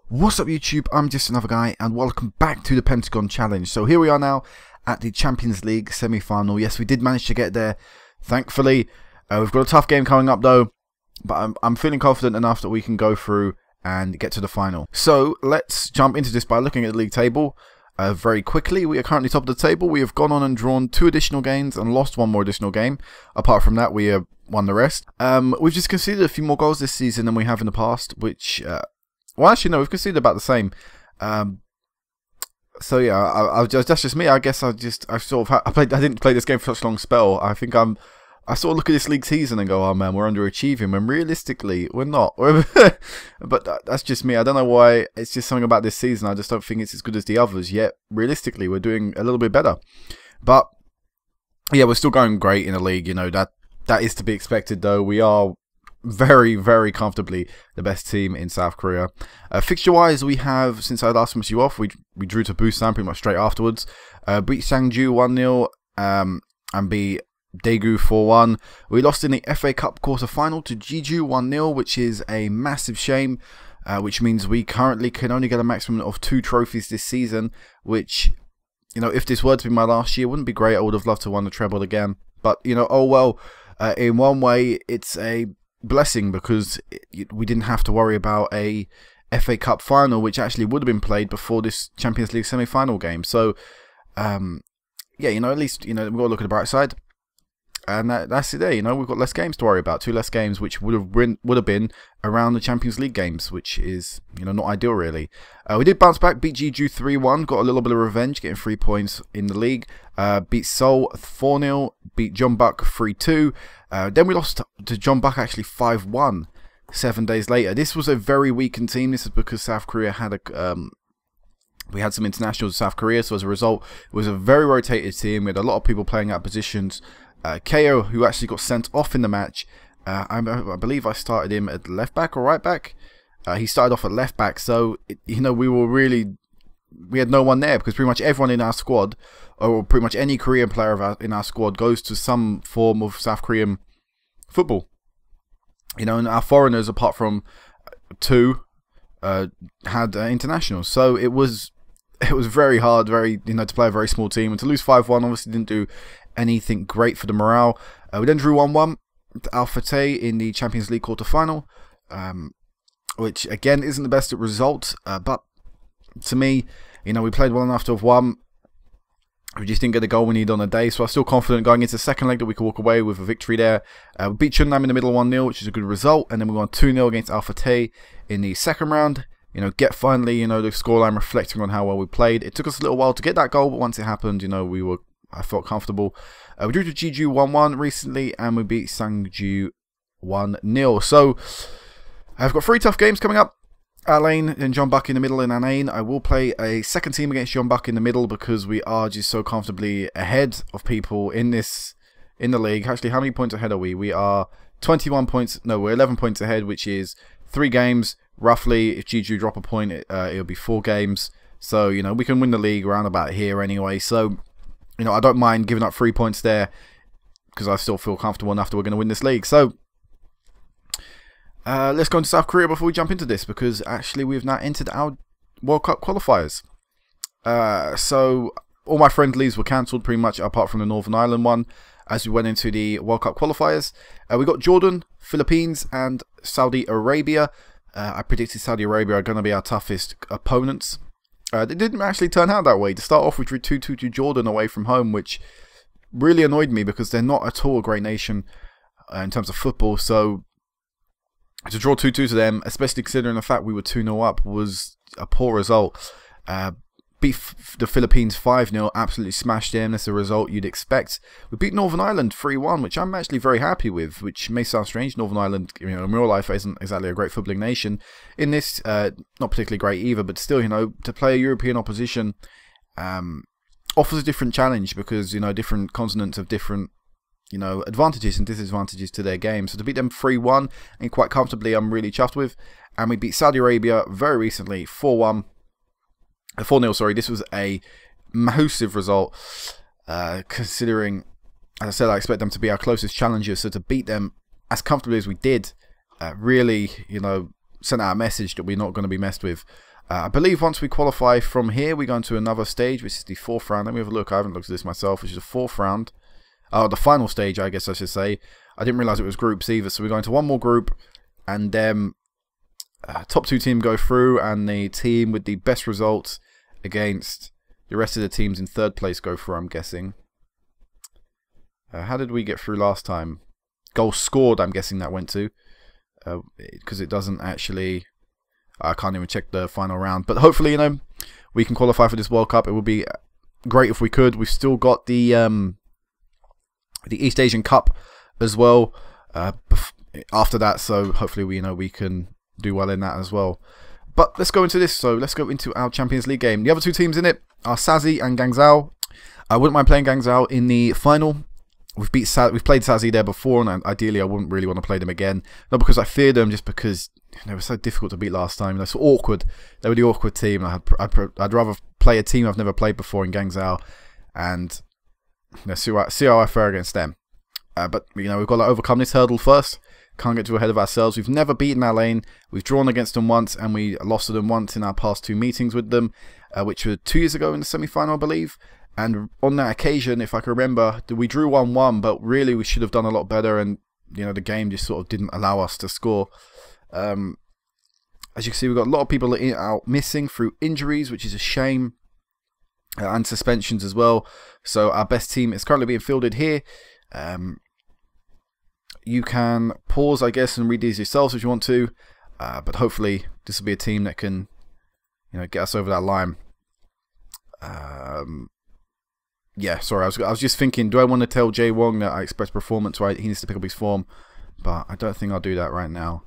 What's up YouTube, I'm just another guy and welcome back to the Pentagon challenge. So here we are now at the Champions League semi-final. Yes, we did manage to get there, thankfully. We've got a tough game coming up though, but I'm feeling confident enough that we can go through and get to the final. So let's jump into this by looking at the league table very quickly. We are currently top of the table. We have gone on and drawn 2 additional games and lost 1 more additional game. Apart from that, we have won the rest. We've just conceded a few more goals this season than we have in the past, which... well, actually, no, we've conceded about the same. So yeah, that's just me. I guess I didn't play this game for such a long spell. I think I sort of look at this league season and go, oh man, we're underachieving. When realistically, we're not. But that's just me. I don't know why. It's just something about this season. I just don't think it's as good as the others. Yet realistically, we're doing a little bit better. But yeah, we're still going great in the league. You know that is to be expected. Though we are very, very comfortably the best team in South Korea. Fixture-wise, we have, since I last missed you off, we drew to Busan pretty much straight afterwards. Beat Sangju 1-0 and beat Daegu 4-1. We lost in the FA Cup quarter-final to Jeju 1-0, which is a massive shame, which means we currently can only get a maximum of 2 trophies this season, which, you know, if this were to be my last year, wouldn't be great. I would have loved to win the treble again. But, you know, oh well, in one way, it's a blessing because we didn't have to worry about a FA Cup final, which actually would have been played before this Champions League semi-final game. So yeah, you know, at least, you know, we've got to look at the bright side, and that's it there. You know, we've got less games to worry about, 2 less games, which would have been around the Champions League games, which is, you know, not ideal really. We did bounce back, beat Jeju 3-1, got a little bit of revenge, getting 3 points in the league. Beat Seoul 4-0, beat Jeonbuk 3-2. Then we lost to Jeonbuk actually 5-1 7 days later. This was a very weakened team. This is because South Korea had we had some internationals in South Korea, so as a result, it was a very rotated team. We had a lot of people playing out positions. KO, who actually got sent off in the match, I believe I started him at left back or right back. He started off at left back, so you know, we had no one there because pretty much everyone in our squad, or pretty much any Korean player in our squad, goes to some form of South Korean football. You know, and our foreigners, apart from 2, had internationals. So it was very hard, you know, to play a very small team, and to lose 5-1 obviously didn't do anything great for the morale. We then drew 1-1 to Alpha Tay in the Champions League quarter-final, which again isn't the best result, but to me, you know, we played well enough to have won. We just didn't get the goal we need on the day, so I'm still confident going into the second leg that we could walk away with a victory there. We beat Chunnam in the middle 1-0, which is a good result, and then we won 2-0 against Alpha Tay in the second round. You know, finally, you know, the scoreline reflecting on how well we played. It took us a little while to get that goal, but once it happened, you know, I felt comfortable. We drew to Jeju 1-1 recently, and we beat Sangju 1-0. So I've got 3 tough games coming up. Alain and Jeonbuk in the middle in Anain. I will play a second team against Jeonbuk in the middle because we are just so comfortably ahead of people in the league. Actually, how many points ahead are we? We are 21 points. No, we're 11 points ahead, which is 3 games roughly. If Jeju drop a point, it'll be 4 games. So, you know, we can win the league around about here anyway. So, you know, I don't mind giving up 3 points there because I still feel comfortable enough that we're going to win this league. So let's go into South Korea before we jump into this, because actually we've now entered our World Cup qualifiers. So all my friendlies were cancelled pretty much, apart from the Northern Ireland one, as we went into the World Cup qualifiers. We got Jordan, Philippines and Saudi Arabia. I predicted Saudi Arabia are going to be our toughest opponents. They didn't actually turn out that way. To start off, we drew 2-2 to Jordan away from home, which really annoyed me because they're not at all a great nation in terms of football. So to draw 2-2 to them, especially considering the fact we were 2-0 up, was a poor result. Beat the Philippines 5-0, absolutely smashed them. That's a result you'd expect. We beat Northern Ireland 3-1, which I'm actually very happy with, which may sound strange. Northern Ireland, you know, in real life isn't exactly a great footballing nation. In this, not particularly great either, but still, you know, to play a European opposition offers a different challenge because, you know, different continents have different, you know, advantages and disadvantages to their game. So to beat them 3-1 and quite comfortably, I'm really chuffed with. And we beat Saudi Arabia very recently 4-1. 4-0, sorry. This was a massive result, considering, as I said, I expect them to be our closest challengers. So to beat them as comfortably as we did, really, you know, sent out a message that we're not going to be messed with. I believe once we qualify from here, we go into another stage, which is the 4th round. Let me have a look. I haven't looked at this myself, which is the 4th round. Oh, the final stage, I guess I should say. I didn't realise it was groups either, so we're going to one more group, and then top 2 team go through, and the team with the best results against the rest of the teams in 3rd place go through, I'm guessing. How did we get through last time? Goals scored, I'm guessing that went to. Because it doesn't actually... I can't even check the final round. But hopefully, you know, we can qualify for this World Cup. It would be great if we could. We've still got the East Asian Cup as well after that. So hopefully, we can do well in that as well. But let's go into this. So let's go into our Champions League game. The other 2 teams in it are Sazi and Guangzhou. I wouldn't mind playing Guangzhou in the final. We've played Sazi there before, and ideally I wouldn't really want to play them again. Not because I fear them, just because they were so difficult to beat last time. They're so awkward. They were the awkward team. I'd rather play a team I've never played before in Guangzhou, and see how I fare against them. But we've got to overcome this hurdle first. Can't get too ahead of ourselves. We've never beaten our lane. We've drawn against them once, and we lost to them once in our past 2 meetings with them, which were 2 years ago in the semi-final, I believe. And on that occasion, if I can remember, we drew 1-1, but really we should have done a lot better, and the game just sort of didn't allow us to score. As you can see, we've got a lot of people out missing through injuries, which is a shame, and suspensions as well. So our best team is currently being fielded here. You can pause, I guess, and read these yourselves if you want to, but hopefully this will be a team that can, get us over that line. Yeah, sorry, I was just thinking, do I want to tell Jay Wong that I expect performance, right? He needs to pick up his form, but I don't think I'll do that right now.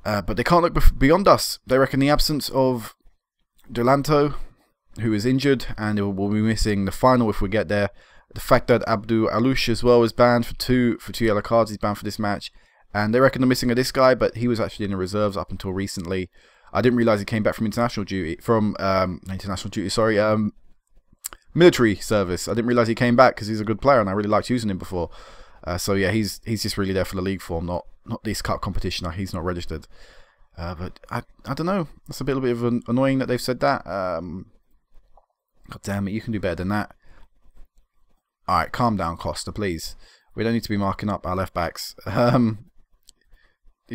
But they can't look beyond us. They reckon the absence of Delanto, who is injured, and will be missing the final if we get there. The fact that Abdul Alouche as well is banned for two yellow cards. He's banned for this match. And they reckon they're missing this guy, but he was actually in the reserves up until recently. I didn't realise he came back from international duty, military service. I didn't realise he came back because he's a good player and I really liked using him before. So yeah, he's just really there for the league form, not this cup competition. He's not registered. But I don't know. It's a little bit of annoying that they've said that. God damn it, you can do better than that. Alright, calm down, Costa, please. We don't need to be marking up our left backs. You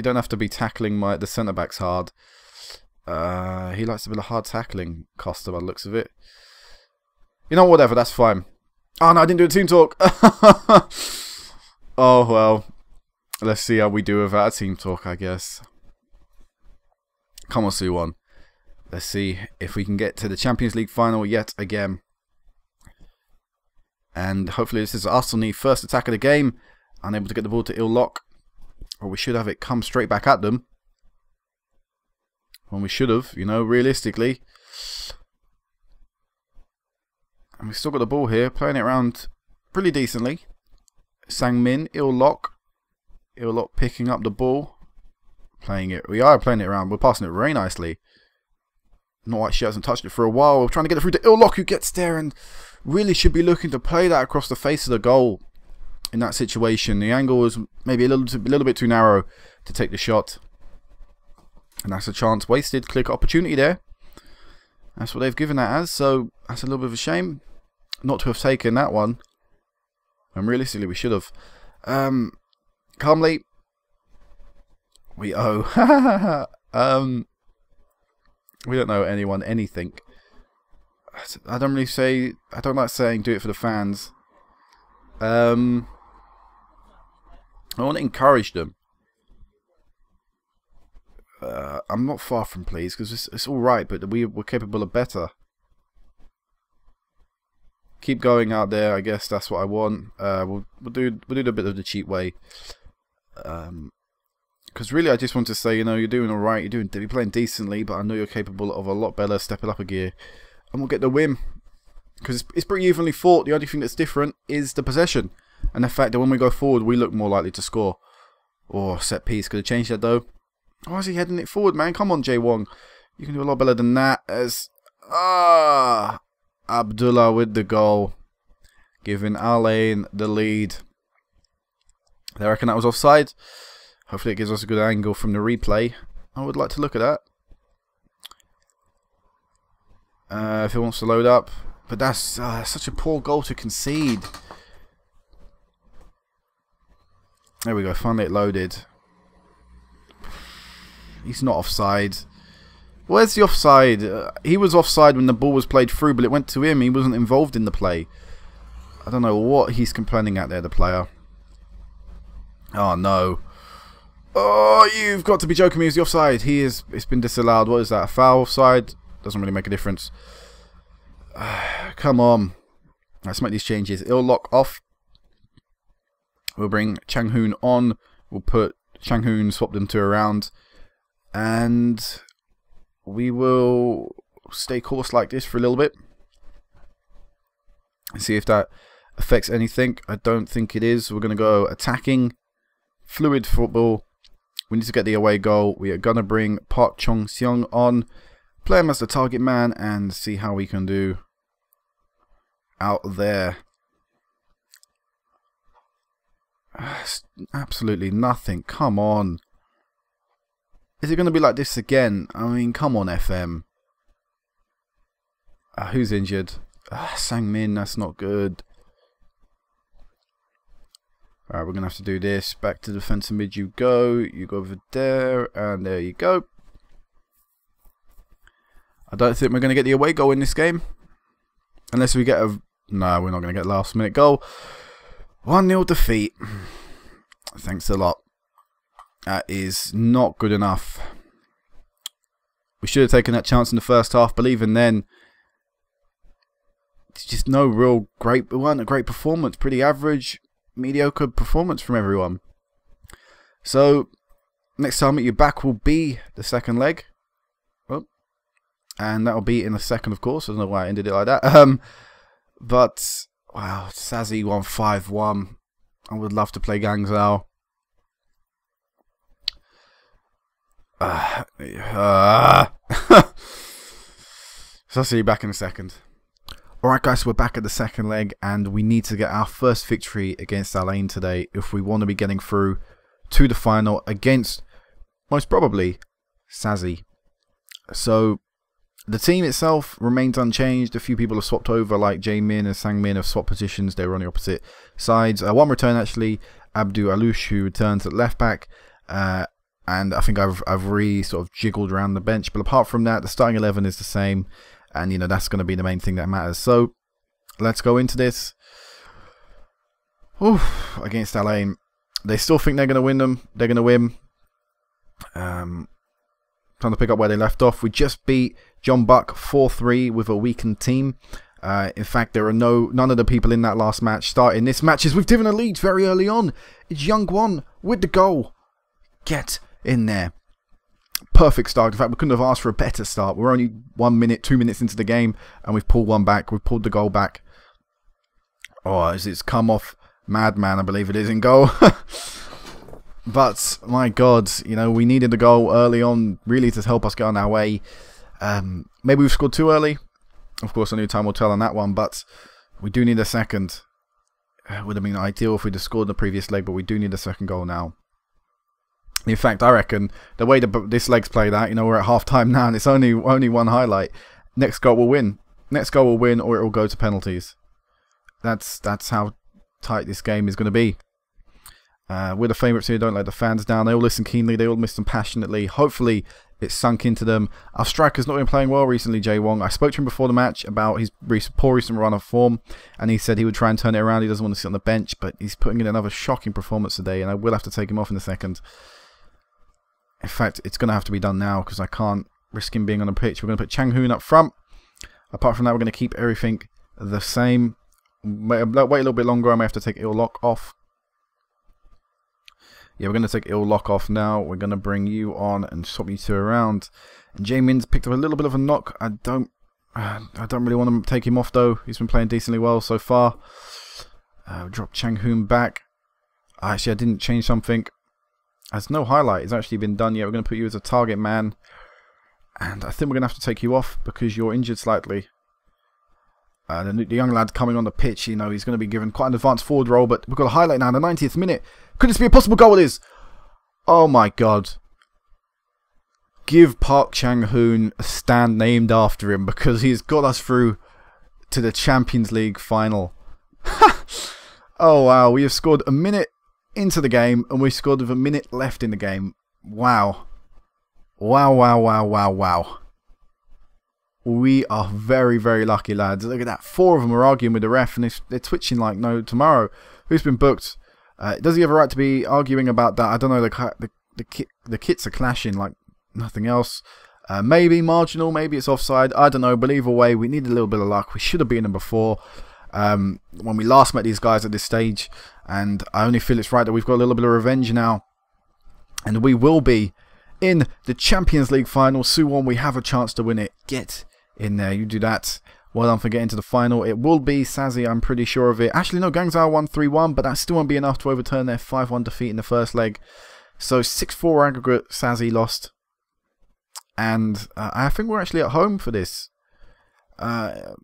don't have to be tackling the centre backs hard. He likes a bit of hard tackling, Costa, by the looks of it. Whatever, that's fine. Oh no, I didn't do a team talk. Oh well. Let's see how we do without a team talk, I guess. Come on, Suwon. Let's see if we can get to the Champions League final yet again. And hopefully this is Arsenal first attack of the game. Unable to get the ball to Illock. Or we should have it come straight back at them. When we should have, realistically. And we've still got the ball here, playing it around pretty decently. Sang-min, Illock. Illock picking up the ball. We are playing it around, we're passing it very nicely. Not like she hasn't touched it for a while. We're trying to get it through to Illock, who gets there and really should be looking to play that across the face of the goal in that situation. The angle was maybe a little bit too narrow to take the shot. And that's a chance wasted. Click opportunity there. That's what they've given that as, so that's a little bit of a shame not to have taken that one. And realistically, we should have. Calmly, we owe. We don't owe anyone anything. I don't like saying do it for the fans. I want to encourage them. I'm not far from pleased because it's all right, but we're capable of better. Keep going out there. I guess that's what I want. We'll do a bit of the cheap way. Because really, I just want to say, you're doing all right. You're playing decently, but I know you're capable of a lot better. Step it up a gear, and we'll get the win. Because it's pretty evenly fought. The only thing that's different is the possession, and the fact that when we go forward, we look more likely to score. Or set piece. Could have changed that though. Why is he heading it forward, man? Come on, Jay Wong. You can do a lot better than that. Abdullah with the goal, giving Alain the lead. They reckon that was offside. Hopefully it gives us a good angle from the replay. I would like to look at that. If it wants to load up. But that's such a poor goal to concede. There we go, finally it loaded. He's not offside. Where's the offside? He was offside when the ball was played through, but it went to him. He wasn't involved in the play. I don't know what he's complaining at there, the player. Oh, no. Oh, you've got to be joking me. Is the offside? It's been disallowed. What is that? A foul offside? Doesn't really make a difference. Come on. Let's make these changes. It'll lock off. We'll bring Chang-hoon on. We'll put Chang-hoon, swap them two around. And we will stay course like this for a little bit. And see if that affects anything. I don't think it is. We're going to go attacking. Fluid football. We need to get the away goal. We are going to bring Park Chong-seong on. Play him as the target man and see how we can do out there. Absolutely nothing. Come on. Is it going to be like this again? I mean, come on, FM. Who's injured? Sang-min, that's not good. Alright, we're going to have to do this. Back to defensive mid you go. You go over there, and there you go. I don't think we're going to get the away goal in this game. Unless we get a... No, we're not going to get a last minute goal. 1-0 defeat. Thanks a lot. That is not good enough. We should have taken that chance in the first half, but even then, it's just no real great... It wasn't a great performance. Pretty average, mediocre performance from everyone. So, next time at your back will be the second leg. And that'll be in a second, of course. I don't know why I ended it like that. But, wow, Sazi won 5-1. I would love to play Gangzhou. So I'll see you back in a second. Alright guys, so we're back at the second leg. And we need to get our first victory against Alain today if we want to be getting through to the final against, most probably, Sazi. So... the team itself remains unchanged. A few people have swapped over, like Jae-min and Sang-min have swapped positions. They were on the opposite sides. One return actually, Abdu Alush, who returns at left back. And I think I've sort of jiggled around the bench. But apart from that, the starting 11 is the same. And, you know, that's going to be the main thing that matters. So, let's go into this. Oof, against Alain. They still think they're going to win them. They're going to win. Trying to pick up where they left off. We just beat John Buck 4-3 with a weakened team. In fact, there are none of the people in that last match starting this match is with Divina Leeds very early on. It's Young Won with the goal. Get in there. Perfect start. In fact, we couldn't have asked for a better start. We're only 1 minute, 2 minutes into the game, and we've pulled one back. We've pulled the goal back. Oh, it's come off Madman, I believe it is, in goal. But, my God, you know, we needed the goal early on, really, to help us get on our way. Maybe we've scored too early. Of course, only time will tell on that one, but we do need a second. It would have been ideal if we'd have scored in the previous leg, but we do need a second goal now. In fact, I reckon the way this leg's played out, you know, we're at half-time now, and it's only one highlight. Next goal will win. Next goal will win, or it will go to penalties. That's how tight this game is going to be. We're the favourites here, don't let the fans down. They all listen keenly, they all listen passionately. Hopefully it's sunk into them. Our striker's not been playing well recently, Jae Wong. I spoke to him before the match about his poor recent run of form, and he said he would try and turn it around. He doesn't want to sit on the bench, but he's putting in another shocking performance today, and I will have to take him off in a second. In fact, it's going to have to be done now, because I can't risk him being on the pitch. We're going to put Chang-hoon up front. Apart from that, we're going to keep everything the same. Wait a little bit longer. I may have to take Il-Lock off. Yeah, we're going to take Il-Lock off now. We're going to bring you on and swap you two around. And Jae-min's picked up a little bit of a knock. I don't really want to take him off, though. He's been playing decently well so far. Drop Chang-hoon back. Actually, I didn't change something. There's no highlight. It's actually been done yet. We're going to put you as a target man. And I think we're going to have to take you off because you're injured slightly. The young lad coming on the pitch, you know, he's going to be given quite an advanced forward role, but we've got a highlight now in the 90th minute. Could this be a possible goal? It is. Oh my God. give Park Chang-hoon a stand named after him, because he's got us through to the Champions League final. Oh wow, we have scored a minute into the game and we scored with a minute left in the game. Wow. Wow, wow, wow, wow, wow. We are very, very lucky, lads. Look at that. 4 of them are arguing with the ref and they're twitching like no tomorrow. Who's been booked? Does he have a right to be arguing about that? I don't know. The kits are clashing like nothing else. Maybe marginal, maybe it's offside. I don't know, but either way, we need a little bit of luck. We should have beaten them before when we last met these guys at this stage. And I only feel it's right that we've got a little bit of revenge now. And we will be in the Champions League final. Suwon, we have a chance to win it. Get in there, you do that. Well done for getting to the final. It will be Sazi, I'm pretty sure of it. Actually, no, Gangzhou won 3-1, but that still won't be enough to overturn their 5-1 defeat in the first leg. So 6-4 aggregate, Sazi lost. And I think we're actually at home for this. No,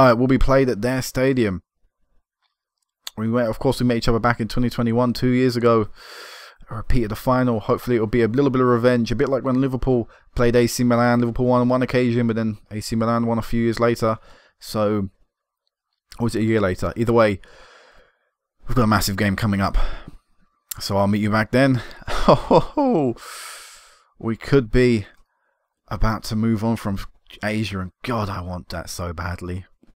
it will be played at their stadium. Of course, we met each other back in 2021, 2 years ago. A repeat of the final. Hopefully, it will be a little bit of revenge. A bit like when Liverpool played AC Milan. Liverpool won on one occasion, but then AC Milan won a few years later. So, or was it a year later? Either way, we've got a massive game coming up. So I'll meet you back then. We could be about to move on from Asia, and God, I want that so badly.